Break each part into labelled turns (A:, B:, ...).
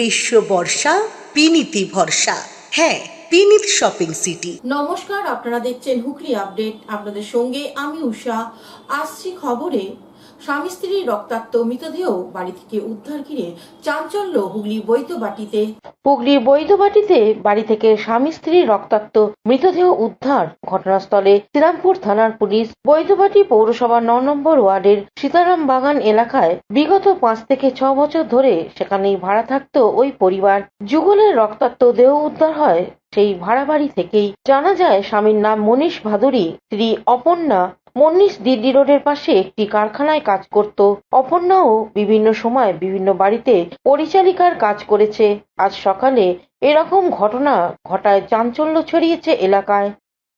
A: গ্রীষ্ম বর্ষা পিনিতি ভরসা। হ্যাঁ, পিনিত শপিং সিটি।
B: নমস্কার, আপনারা দেখছেন হুগলি আপডেট। আপনাদের সঙ্গে আমি উষা। আসছি খবরে। স্বামী স্ত্রীর রক্তাক্ত মৃতদেহ বাড়ি থেকে উদ্ধার ঘিরে চাঞ্চল্য হুগলি বৈদ্যবাটিতে।
C: হুগলির বৈদ্যবাটিতে বাড়ি থেকে স্বামী স্ত্রীর রক্তাক্ত মৃতদেহ উদ্ধার। ঘটনাস্থলে শ্রীরামপুর থানার পুলিশ। বৈদ্যবাটি পৌরসভার ৯ নম্বর ওয়ার্ডের সীতারাম বাগান এলাকায় বিগত ৫ থেকে ৬ বছর ধরে সেখানেই ভাড়া থাকত ওই পরিবার। যুগলের রক্তাক্ত দেহ উদ্ধার হয় সেই ভাড়া বাড়ি থেকেই। জানা যায়, স্বামীর নাম মনীষ ভাদুরী, স্ত্রী অপর্ণা। মনীষ দিল্লি রোডের পাশে একটি কারখানায় কাজ করত। অপর্ণাও বিভিন্ন সময় বিভিন্ন বাড়িতে পরিচারিকার কাজ করেছে। আজ সকালে এরকম ঘটনা ঘটায় চাঞ্চল্য ছড়িয়েছে এলাকায়।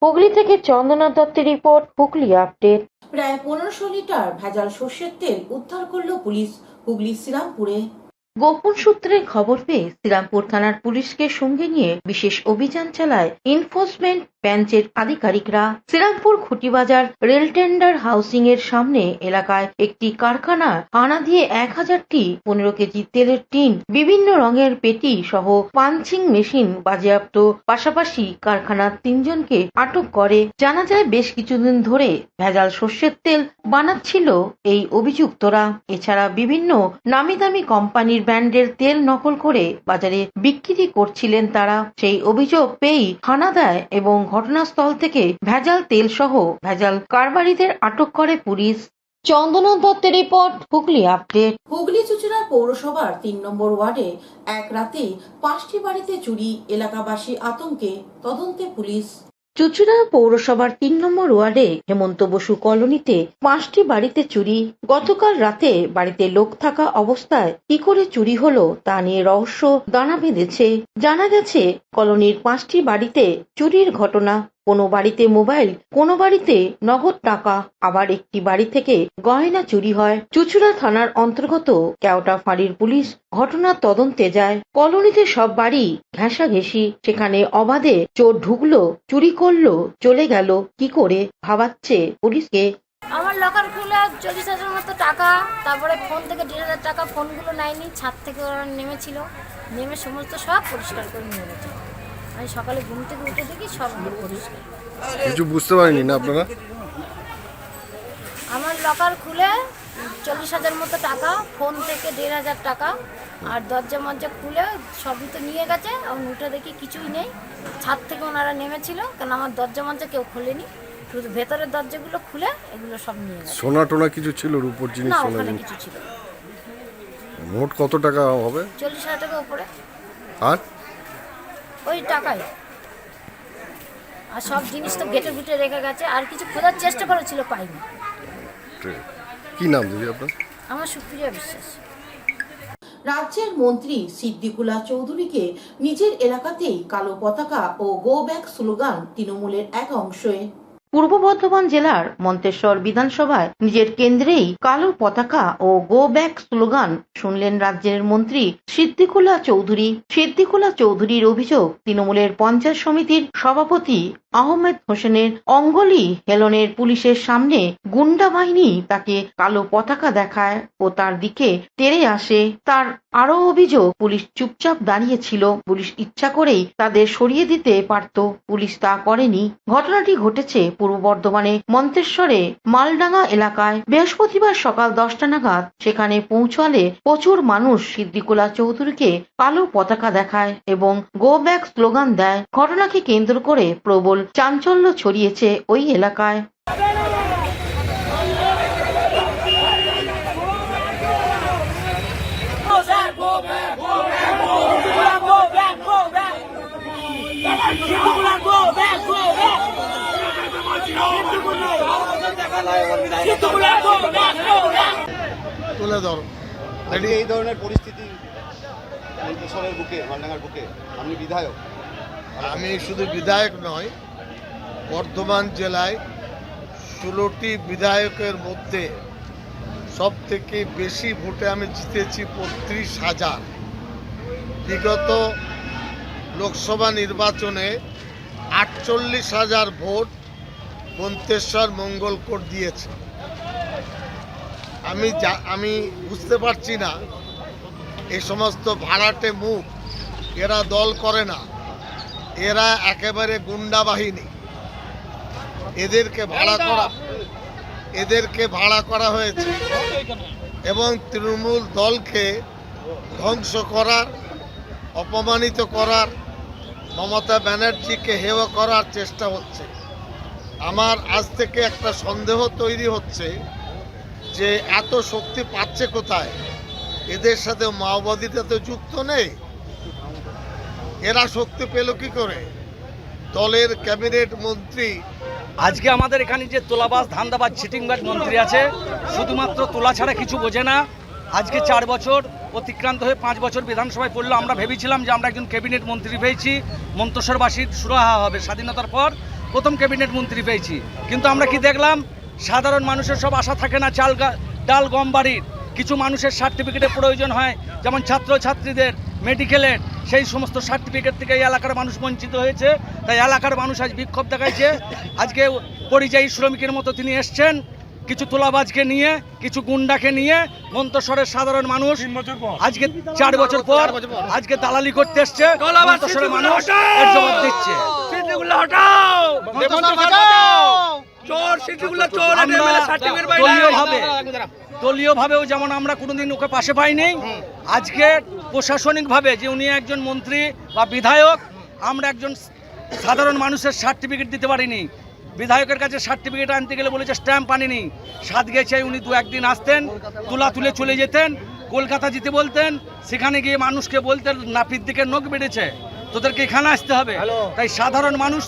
C: হুগলি থেকে চন্দনা দত্তের রিপোর্ট, হুগলি আপডেট।
B: প্রায় ১৫০০ লিটার ভেজাল সর্ষের তেল উদ্ধার করল পুলিশ হুগলি শ্রীরামপুরে।
C: গোপন সূত্রে খবর পেয়ে শ্রীরামপুর থানার পুলিশকে সঙ্গে নিয়ে বিশেষ অভিযান চালায় এনফোর্সমেন্ট ব্রাঞ্চের আধিকারিকরা। শ্রীরামপুর খুঁটিবাজার রেল টেন্ডার হাউসিং এর সামনে এলাকায় একটি কারখানা হানা দিয়ে ১০০০টি ১৫ কেজি তেলের টিন, বিভিন্ন রঙের পেটি সহ পাঞ্চিং মেশিন বাজেয়াপ্ত। পাশাপাশি কারখানার ৩ জনকে আটক করে। জানা যায়, বেশ কিছুদিন ধরে ভেজাল সর্ষের তেল বানাচ্ছিল এই অভিযুক্তরা। এছাড়া বিভিন্ন নামি দামি কোম্পানির ব্র্যান্ডের তেল নকল করে বাজারে বিক্রি করছিলেন তারা। সেই অভিযোগ পেয়েই হানা দেয় এবং ঘটনাস্থল থেকে ভেজাল তেল সহ ভেজাল কারবারিদের আটক করে পুলিশ। চন্দনা দত্তের রিপোর্ট, হুগলি আপডেট।
B: হুগলি চুচুড়া পৌরসভার ৩ নম্বর ওয়ার্ডে এক রাতে ৫টি বাড়িতে চুরি, এলাকাবাসী আতঙ্কে। তদন্তে পুলিশ।
C: চুচুড়া পৌরসভার ৩ নম্বর ওয়ার্ডে হেমন্ত বসু কলোনিতে ৫টি বাড়িতে চুরি। গতকাল রাতে বাড়িতে লোক থাকা অবস্থায় কি করে চুরি হলো তা নিয়ে রহস্য দানা বেঁধেছে। জানা গেছে, কলোনির ৫টি বাড়িতে চুরির ঘটনা। কোনো বাড়িতে মোবাইল, কোনো বাড়িতে নগদ টাকা, আবার একটি বাড়ি থেকে গয়না চুরি হয়। চুচুড়া থানার অন্তর্গত কেওটা ফাঁড়ির পুলিশ ঘটনার তদন্তে যায়। কলোনিতে সব বাড়ি ঘেঁষাঘেঁষি, সেখানে অবাধে চোর ঢুকলো, চুরি করলো, চলে গেল কি করে, ভাবাচ্ছে পুলিশকে।
D: আমার লকার খুলে ৪০,০০০ মতো টাকা, তারপরে ফোন থেকে ১,৫০০ টাকা, ফোনগুলো নেয়নি। ছাদ থেকে ওরা নেমেছিল, নেমে সমস্ত সব পরিষ্কার করে নিয়ে গেছে। আমি সকালে ঘুম থেকে উঠে দেখি সবগুলো পরিষ্কার।
E: কিছু বুঝতে পারেনি না আপনারা?
D: আমার লকার খুলে ৪০,০০০ মতো টাকা, ফোন থেকে ১,৫০০ টাকা, আর দরজা মজ্জা খুলে সবই তো নিয়ে গেছে। আমি উঠে দেখি কিছুই নেই। ছাদ থেকে ওনারা নেমেছিল, কারণ আমার দরজা মজ্জা কেউ খোলেনি, শুধু ভেতরের দরজাগুলো খুলে এগুলো সব নিয়ে গেছে।
E: সোনা টোনা কিছু ছিল, রূপোর জিনিস?
D: না,
E: সোনা
D: ওখানে
E: জিনিস
D: কিছু ছিল না।
E: মোট কত টাকা হবে?
D: ৪০,০০০ টাকা উপরে।
E: আর
D: ওই টাকাই, আর সব জিনিস তো গেটে গুটে রেখে গেছে। আর কিছু খোঁজার চেষ্টা করেছিল, পাইনি।
E: কি নাম দিদি আপনার?
D: আমার সুপ্রিয়া বিশ্বাস।
B: রাজ্যের মন্ত্রী সিদ্দিকুল্লাহ চৌধুরীকে নিজের এলাকাতেই কালো পতাকা ও গো ব্যাক স্লোগান তৃণমূলের এক অংশে।
C: পূর্ব বর্ধমান জেলার মন্তেশ্বর বিধানসভায় নিজের কেন্দ্রেই কালো পতাকা ও গো ব্যাক স্লোগান শুনলেন রাজ্যের মন্ত্রী সিদ্দিকুল্লাহ চৌধুরী। সিদ্দিকুল্লাহ চৌধুরীর অভিযোগ, তৃণমূলের পঞ্চায়েত সমিতির সভাপতি আহমেদ হোসেনের অঙ্গলি হেলনের পুলিশের সামনে গুন্ডা বাহিনী তাকে কালো পতাকা দেখায় ও তার দিকে তেড়ে আসে। তার আরো অভিযোগ, পুলিশ চুপচাপ দাঁড়িয়েছিল, পুলিশ ইচ্ছা করেই তাদের সরিয়ে দিতে পারত, পুলিশ তা করেনি। ঘটনাটি ঘটেছে পূর্ব বর্ধমানে মন্তেশ্বরে মালডাঙ্গা এলাকায়। বৃহস্পতিবার সকাল 10টা নাগাদ সেখানে পৌঁছালে প্রচুর মানুষ সিদ্দিকুল্লাহ চৌধুরীকে কালো পতাকা দেখায় এবং গো ব্যাক স্লোগান দেয়। ঘটনাকে কেন্দ্র করে প্রবল চাঞ্চল্য ছড়িয়েছে ওই এলাকায়।
E: তুলে ধরো।
F: এই ধরনের পরিস্থিতি মন্তেশ্বরের বুকে, মালডাঙ্গার বুকে, আপনি বিধায়ক।
G: আমি শুধু বিধায়ক নয়, বর্ধমান জেলায় 16টি বিধায়কের মধ্যে সব থেকে বেশি ভোটে আমি জিতেছি ৩৫,০০০। বিগত লোকসভা নির্বাচনে ৪৮,০০০ ভোট মন্তেশ্বর মঙ্গলকোট দিয়েছে। আমি বুঝতে পারছি না এই সমস্ত ভাড়াটে মুখ, এরা দল করে না, এরা একেবারে গুন্ডা বাহিনী। এদেরকে ভাড়া করা হয়েছে এবং তৃণমূল দলকে ধ্বংস করার, অপমানিত করার, মমতা ব্যানার্জিকে হেয় করার চেষ্টা হচ্ছে। আমার আজ থেকে একটা সন্দেহ তৈরি হচ্ছে যে এত শক্তি পাচ্ছে কোথায়? এদের সাথে মাওবাদীরা তো যুক্ত নেই, এরা শক্তি পেল কি করে? দলের ক্যাবিনেট মন্ত্রী
H: আজকে আমাদের এখানে যে তোলাবাজ, ধান্দাবাজ, চিটিংবাজ মন্ত্রী আছে, শুধুমাত্র তোলা ছাড়া কিছু বোঝে না। আজকে 4 বছর অতিক্রান্ত হয়ে 5 বছর বিধানসভায় পড়লো। আমরা ভেবেছিলাম যে আমরা একজন ক্যাবিনেট মন্ত্রী পেয়েছি, মন্তেশ্বরবাসীর সুরাহা হবে। স্বাধীনতার পর প্রথম ক্যাবিনেট মন্ত্রী পেয়েছি, কিন্তু আমরা কি দেখলাম? সাধারণ মানুষের সব আশা থাকে না ডাল গম বাড়ির। কিছু মানুষের সার্টিফিকেটের প্রয়োজন হয়, যেমন ছাত্রছাত্রীদের মেডিকেলের, সেই সমস্ত সার্টিফিকেট থেকে এই এলাকার মানুষ বঞ্চিত হয়েছে। তাই এলাকার মানুষ আজ বিক্ষোভ দেখাইছে। আজকে পরিযায়ী শ্রমিকের মতো তিনি এসছেন, কিছু তোলাবাজকে নিয়ে, কিছু গুন্ডাকে নিয়ে। মন্তেশ্বরের সাধারণ মানুষ আজকে 4 বছর পর আজকে দালালি করতে এসছে। মন্তেশ্বরের মানুষ এর জবাব দিচ্ছে। দলীয়ভাবেও যেমন আমরা কোনোদিন ওকে পাশে পাইনি, আজকে প্রশাসনিকভাবে যে উনি একজন মন্ত্রী বা বিধায়ক, আমরা একজন সাধারণ মানুষের সার্টিফিকেট দিতে পারিনি। বিধায়কের কাছে সার্টিফিকেট আনতে গেলে বলেছে স্ট্যাম্প আনিনি। সাধগে চাই উনি 2-1 দিন আসতেন, তুলে চলে যেতেন, কলকাতা যেতে বলতেন, সেখানে গিয়ে মানুষকে বলতেন নাপিত দিকে নখ বেড়েছে, তোদেরকে এখানে আসতে হবে। তাই সাধারণ মানুষ।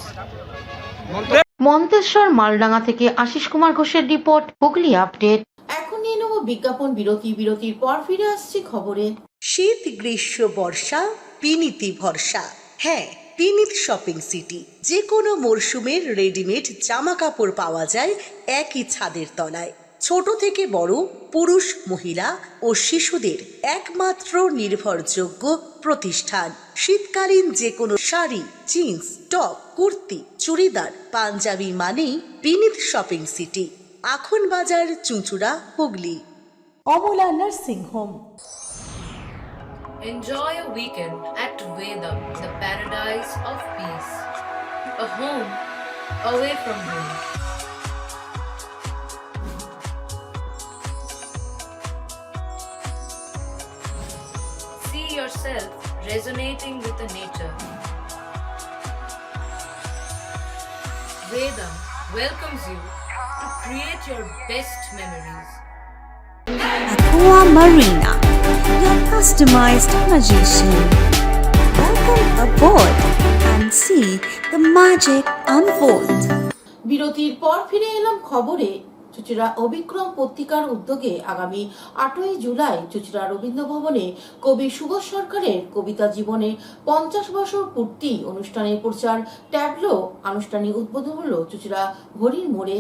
C: মন্তেশ্বর মালডাঙ্গা থেকে আশিস কুমার ঘোষের রিপোর্ট, হুগলি আপডেট।
B: এখন নিয়ে নেব বিজ্ঞাপন বিরতি। বিরতির পর ফিরে আসছি খবরে।
A: শীত, গ্রীষ্ম, বর্ষা, পিনিতি ভরসা। হ্যাঁ, পিনিত শপিং সিটি। যে কোনো মরশুমের রেডিমেড জামা কাপড় পাওয়া যায় একই ছাদের তলায়। ছোট থেকে বড়, পুরুষ, মহিলা ও শিশুদের একমাত্র নির্ভরযোগ্য প্রতিষ্ঠান। শীতকালীন যে কোনো শাড়ি, জিন্স, টপ, কুর্তি, চুড়িদার, পাঞ্জাবি মানেই পিনিত শপিং সিটি। আখন বাজার, চুঁচুড়া, Hooghly. Amala nursing home.
I: Enjoy a weekend at Vedam, the paradise of peace. A home away from home. See yourself resonating with the nature. Vedam welcomes you to create your best memories.
J: Aqua Marina, your customized magician. Welcome aboard and see the magic unfold.
B: বিরতির পর ফিরে এলাম খবরে। চুঁচুড়া অবিক্রম পত্রিকার উদ্যোগে আগামী 8ই জুলাই চুঁচুড়া রবীন্দ্র ভবনে কবি সুবোধ সরকারের কবিতা জীবনে 50 বছর পূর্তি অনুষ্ঠানের প্রচার ট্যাবলো আনুষ্ঠানিক উদ্বোধন হলো চুঁচুড়া ঘড়ির মোড়ে।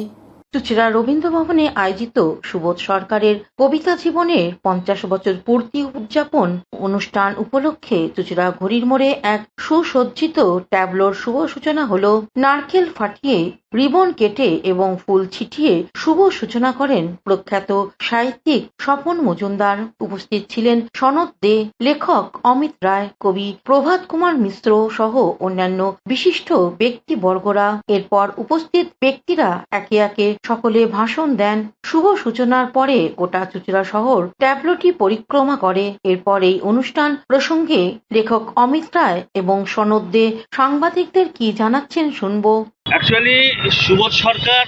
C: চুঁচুড়া রবীন্দ্র ভবনে আয়োজিত সুবোধ সরকারের কবিতা জীবনের 50 বছর পূর্তি উদযাপন অনুষ্ঠান উপলক্ষে চুঁচুড়া ঘড়ির মোড়ে এক সুসজ্জিত ট্যাবলোর শুভ সূচনা হলো। নারকেল ফাটিয়ে, রিবন কেটে এবং ফুল ছিটিয়ে শুভ সূচনা করেন প্রখ্যাত সাহিত্যিক স্বপন মজুমদার। উপস্থিত ছিলেন সনদ দে, লেখক অমিত রায়, কবি প্রভাত কুমার মিশ্র সহ অন্যান্য বিশিষ্ট ব্যক্তিবর্গরা। এরপর উপস্থিত ব্যক্তিরা একে একে সকলে ভাষণ দেন। শুভ সূচনার পরে গোটা চুঁচুড়া শহর ট্যাবলোটি পরিক্রমা করে। এরপর এই অনুষ্ঠান প্রসঙ্গে লেখক অমিত রায় এবং সনদ দে সাংবাদিকদের কি জানাচ্ছেন শুনবো।
K: অ্যাকচুয়ালি সুবোধ সরকার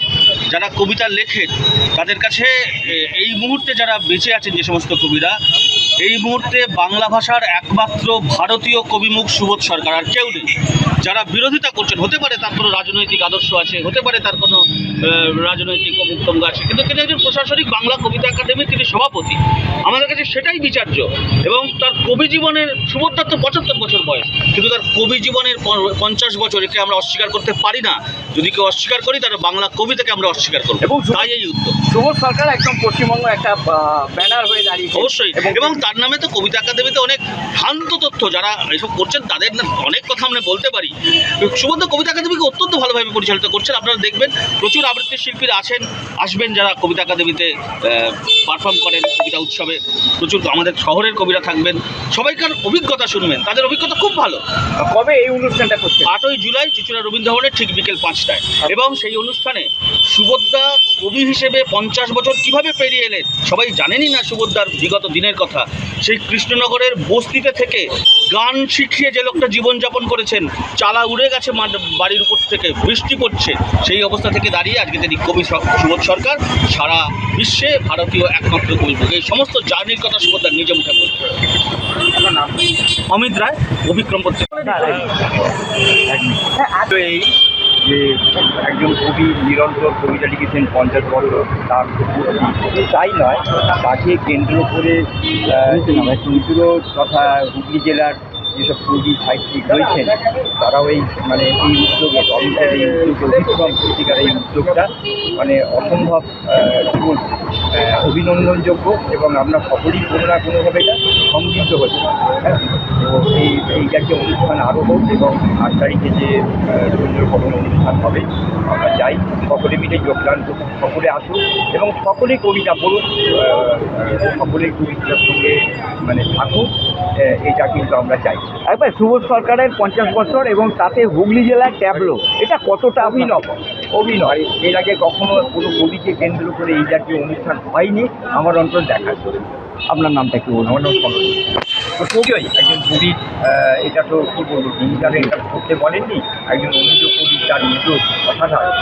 K: যারা কবিতা লেখেন তাদের কাছে এই মুহূর্তে যারা বেঁচে আছেন যে সমস্ত কবিরা, এই মুহূর্তে বাংলা ভাষার একমাত্র ভারতীয় কবিমুখ সুবোধ সরকার, আর কেউ নেই। যারা বিরোধিতা করছেন, হতে পারে তার কোনো রাজনৈতিক আদর্শ আছে, হতে পারে তার কোনো রাজনৈতিক অবলম্বন আছে, কিন্তু তিনি একজন প্রশাসনিক বাংলা কবিতা একাডেমির তিনি সভাপতি। আমাদের কাছে সেটাই বিচার্য। এবং তার কবি জীবনের, সুবোধটার তো 75 বছর বয়স, কিন্তু তার কবি জীবনের 50 বছর একে আমরা অস্বীকার করতে পারি না। যদি কেউ অস্বীকার করি তাহলে বাংলা কবিতাকে আমরা অস্বীকার করবো,
H: এবং
K: তাই এই উত্তর।
H: সুবোধ সরকার একদম পশ্চিমবঙ্গ একটা ব্যানার হয়ে দাঁড়িয়েছে
K: অবশ্যই, এবং তার নামে তো কবিতা একাডেমিতে অনেক ভ্রান্ত তথ্য, যারা এসব করছেন তাদের অনেক কথা আমরা বলতে পারি। সুবোধ কবিতা একাডেমিকে অত্যন্ত ভালোভাবে পরিচালিত করছেন। আপনারা দেখবেন প্রচুর আবৃত্তি শিল্পীরা আসবেন যারা কবিতা একাডেমিতে পারফর্ম করেন, কবিতা উৎসবে প্রচুর আমাদের শহরের কবিরা থাকবেন, সবাইকার অভিজ্ঞতা শুনবেন, তাদের অভিজ্ঞতা খুব ভালো।
H: কবে এই অনুষ্ঠানটা করছে?
K: 8ই জুলাই চুঁচুড়া রবীন্দ্র ভবনে ঠিক বিকেল 5টায়। এবং সেই অনুষ্ঠানে সুবোধদা কবি হিসেবে 50 বছর কিভাবে পেরিয়ে এলেন সবাই জানেনই না। সুবোধদার বিগত দিনের কথা, সেই কৃষ্ণনগরের বস্তিতে থেকে গান শিখিয়ে যে লোকটা জীবনযাপন করেছেন, চালা উড়ে গেছে বাড়ির উপর থেকে, বৃষ্টি পড়ছে, সেই অবস্থা থেকে দাঁড়িয়ে আজকে তিনি কবি সুবোধ সরকার সারা বিশ্বে ভারতীয় একমাত্র কবি। এই সমস্ত জার্নির কথা সুবোধদার নিজে মুখে বলছেন। অমিত রায়, অভিক্রম পত্রিকা।
L: এই যে একজন কবি নিরন্তর কবিতা লিখেছেন 50 বছর, তার শুধু তাই নয়, তাকে কেন্দ্র করে চুঁচুড়ো তথা হুগলি জেলার যেসব কবি সাহিত্যিক রয়েছেন তারাও এই এই উদ্যোগে অমিতের এই উদ্যোগে অভিক্রম পত্রিকার এই উদ্যোগটা অসম্ভব কী বলবো অভিনন্দনযোগ্য, এবং আমরা সকলেই কোনো না কোনোভাবে এটা সমৃদ্ধ হচ্ছে। হ্যাঁ, তো এই জাতীয় অনুষ্ঠান আরও হোক, এবং 8 তারিখে যে রবীন্দ্র ভবনে অনুষ্ঠান হবে আমরা চাই সকলে মিলে যোগদান করুন, সকলে আসুন এবং সকলেই কবিতা পড়ুন, সকলেই কবিতার সঙ্গে থাকুন, এটা কিন্তু আমরা চাই।
H: একবার সুবোধ সরকারের 50 বছর এবং তাতে হুগলি জেলার ট্যাবলো, এটা কতটা
L: অভিনয় এর আগে কখনো কোনো কবিকে কেন্দ্র করে এই জাতীয় অনুষ্ঠান হয়নি আমার অন্তর দেখার জন্য।
H: আপনার নামটা কি বলুন?
L: আমার নাম সনদ। তো কবিই একজন কবি, এটা তো কী বলবো, ডিজিটালে এটা করতে বলেননি, একজন অন্য কবি তার নিজস্ব অসাধারণ,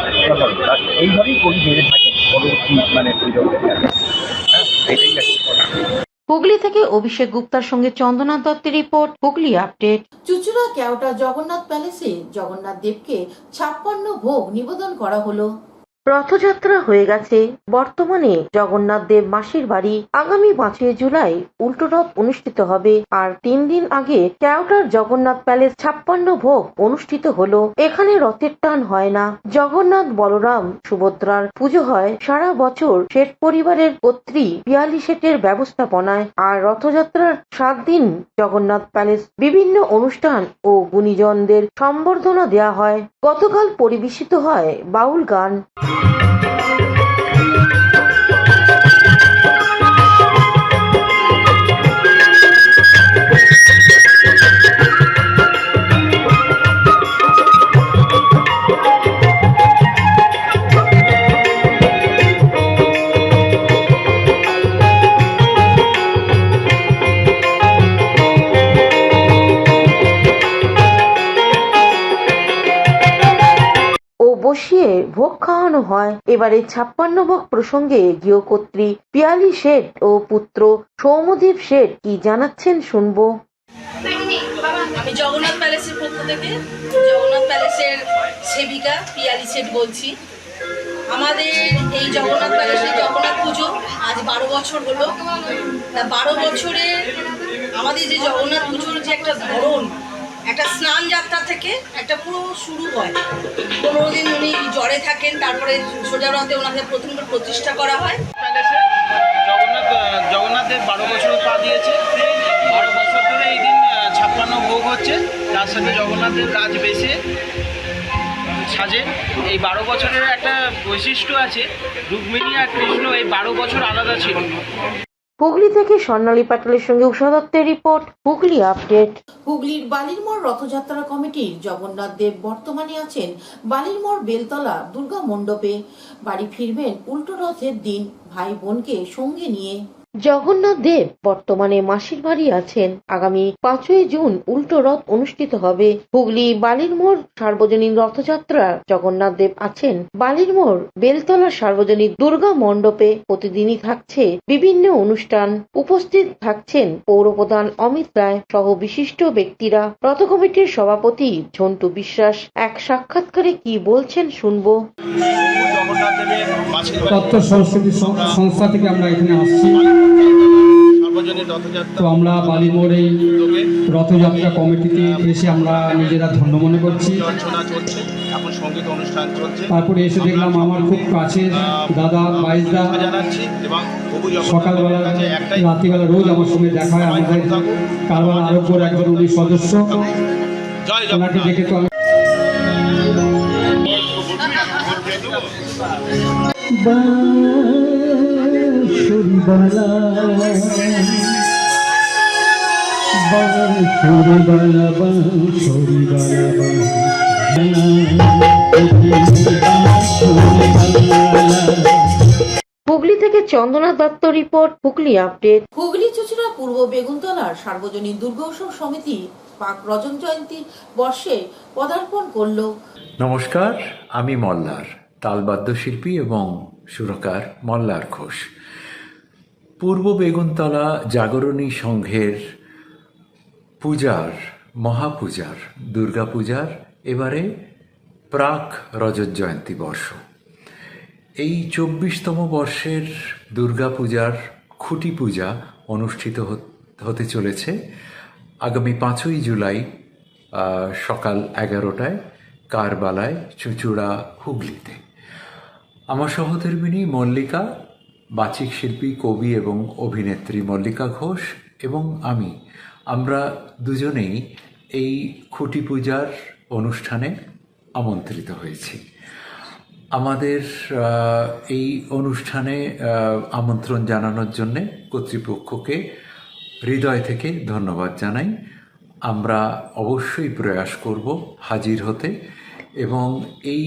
L: এইভাবেই কবি বেড়ে থাকেন পরবর্তী প্রজন্মের কাছে। হ্যাঁ, এটাই আছে।
C: হুগলি থেকে অভিষেক গুপ্তার সঙ্গে চন্দনা দত্তের রিপোর্ট, হুগলি আপডেট।
B: চুঁচুড়া কেওটা জগন্নাথ প্যালেসে জগন্নাথ দেবকে 56 ভোগ নিবেদন করা হলো।
C: রথযাত্রা হয়ে গেছে, বর্তমানে জগন্নাথ দেব মাসির বাড়ি। আগামী 5 জুলাই উল্টো রথ অনুষ্ঠিত হবে, আর 3 দিন আগে কেওটার জগন্নাথ প্যালেস 56 ভোগ অনুষ্ঠিত হলো। এখানে রথের টান হয় না, জগন্নাথ বলরাম সুভদ্রার পুজো হয় সারা বছর শেঠ পরিবারের কর্ত্রী পিয়ালি শেঠের ব্যবস্থাপনায়। আর রথযাত্রার 7 দিন জগন্নাথ প্যালেস বিভিন্ন অনুষ্ঠান ও গুণীজনদের সম্বর্ধনা দেওয়া হয়। গতকাল পরিবেশিত হয় বাউল গান। বসিয়ে ভোগ খাওয়ানো হয়। এবারে 56 ভোগ প্রসঙ্গে গৃহকর্ত্রী পিয়ালি শেঠ ও পুত্র সৌমদীপ শেঠ কি জানাচ্ছেন শুনবো।
M: আমি জগন্নাথ প্যালেসের পক্ষ থেকে জগন্নাথ প্যালেসের সেবিকা পিয়ালি শেঠ বলছি। আমাদের এই জগন্নাথ প্যালেসের জগন্নাথ পুজো আজ 12 বছর হলো। তা 12 বছরে আমাদের যে জগন্নাথ পুজোর যে একটা ধরন, একটা স্নান যাত্রা থেকে একটা পুরো শুরু হয়। 15 দিন উনি জ্বরে থাকেন, তারপরে সোজা রথে ওনাকে প্রথম প্রতিষ্ঠা করা হয়।
N: প্যালেসে জগন্নাথ দেব 12 বছর পা দিয়েছে। 12 বছর ধরে এই দিন 56 ভোগ হচ্ছে, তার সাথে জগন্নাথ দেব রাজ বেশে সাজে। এই 12 বছরের একটা বৈশিষ্ট্য আছে, রুক্মিণী আর কৃষ্ণ এই 12 বছর আলাদা ছিল।
C: হুগলি থেকে স্বর্ণালী পাটলের সঙ্গে উষা দত্তের রিপোর্ট, হুগলি আপডেট।
B: হুগলির বালিরমোড় রথযাত্রা কমিটির জগন্নাথ দেব বর্তমানে আছেন বালিরমোড় বেলতলা দুর্গা মণ্ডপে। বাড়ি ফিরবেন উল্টো রথের দিন ভাই বোনকে সঙ্গে নিয়ে।
C: জগন্নাথ দেব বর্তমানে মাসির বাড়ি আছেন। আগামী 5 জুন উল্টো রথ অনুষ্ঠিত হবে। হুগলি বালিরমোড় সার্বজনীন রথযাত্রা জগন্নাথ দেব আছেন বালিরমোড় বেলতলা সার্বজনীন দুর্গা মণ্ডপে। প্রতিদিনই থাকছে বিভিন্ন অনুষ্ঠান। উপস্থিত থাকছেন পৌরপ্রধান অমিত রায় সহ বিশিষ্ট ব্যক্তিরা। রথ কমিটির সভাপতি ঝন্টু বিশ্বাস এক সাক্ষাৎকারে কি বলছেন শুনবো।
O: তথ্য সংস্কৃতি সংস্থা থেকে আমরা এখানে আসছি।
N: সার্বজনীন রথযাত্রা
O: তো আমরা বালিমোড় এই রথযাত্রা কমিটিতে এসে আমরা নিজেরা ধন্য মনে করছি।
N: অর্চনা চলছে, এখন সঙ্গীত অনুষ্ঠান চলছে।
O: তারপরে এসে দেখলাম আমার খুব কাছের দাদা বাইশদা
N: জানাচ্ছি এবং প্রভু
O: সকালবেলা রাত্রিবেলা রোজ আমার সঙ্গে দেখা হয়। আমাদের কারবার আরোগ্যর একজন উনি সদস্য, ওনাকে দেখে তো আমি
C: হুগলি থেকে চন্দনা দত্ত রিপোর্ট, হুগলি আপডেট।
B: হুগলি চুচুড়া পূর্ব বেগুনতলার সার্বজনীন দুর্গোৎসব সমিতি পাক রজন জয়ন্তী বর্ষে পদার্পণ করল।
P: নমস্কার, আমি মল্লার, তালবাদ্যশিল্পী এবং সুরকার মল্লার ঘোষ। পূর্ব বেগুনতলা জাগরণী সংঘের পূজার, মহাপূজার, দুর্গাপূজার এবারে প্রাক রজত জয়ন্তী বর্ষ। এই 24তম বর্ষের দুর্গাপূজার খুঁটি পূজা অনুষ্ঠিত হতে চলেছে আগামী 5ই জুলাই সকাল 11টায় কারবালায়, চুঁচুড়া, হুগলিতে। আমার সহধর্মিণী মল্লিকা, বাচিক শিল্পী, কবি এবং অভিনেত্রী মল্লিকা ঘোষ এবং আমরা দুজনেই এই খুঁটি পূজার অনুষ্ঠানে আমন্ত্রিত হয়েছি। আমাদের এই অনুষ্ঠানে আমন্ত্রণ জানানোর জন্যে কর্তৃপক্ষকে হৃদয় থেকে ধন্যবাদ জানাই। আমরা অবশ্যই প্রয়াস করব হাজির হতে এবং এই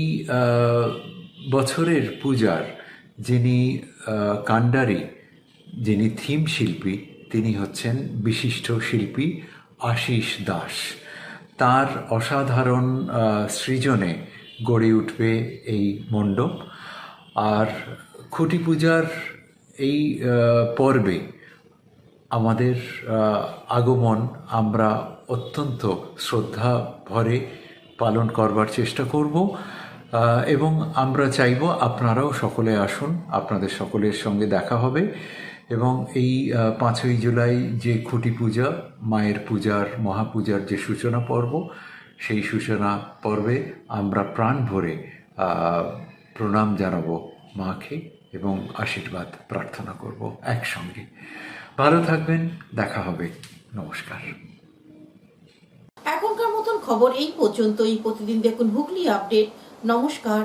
P: বছরের পূজার যিনি কাণ্ডারি, যিনি থিম শিল্পী, তিনি হচ্ছেন বিশিষ্ট শিল্পী আশিস দাস। তার অসাধারণ সৃজনে গড়ে উঠবে এই মণ্ডপ। আর খুঁটি পূজার এই পর্বে আমাদের আগমন আমরা অত্যন্ত শ্রদ্ধা ভরে পালন করবার চেষ্টা করব এবং আমরা চাইব আপনারাও সকলে আসুন, আপনাদের সকলের সঙ্গে দেখা হবে এবং এই 5ই জুলাই যে খুঁটি পূজা, মায়ের পূজার, মহাপূজার যে সূচনা পর্ব, সেই সূচনা পর্বে আমরা প্রাণ ভরে প্রণাম জানাবো মাকে এবং আশীর্বাদ প্রার্থনা করব একসঙ্গে। ভালো থাকবেন, দেখা হবে, নমস্কার।
B: এখনকার মতন খবর এই পর্যন্তই। প্রতিদিন দেখুন হুগলি আপডেট। নমস্কার।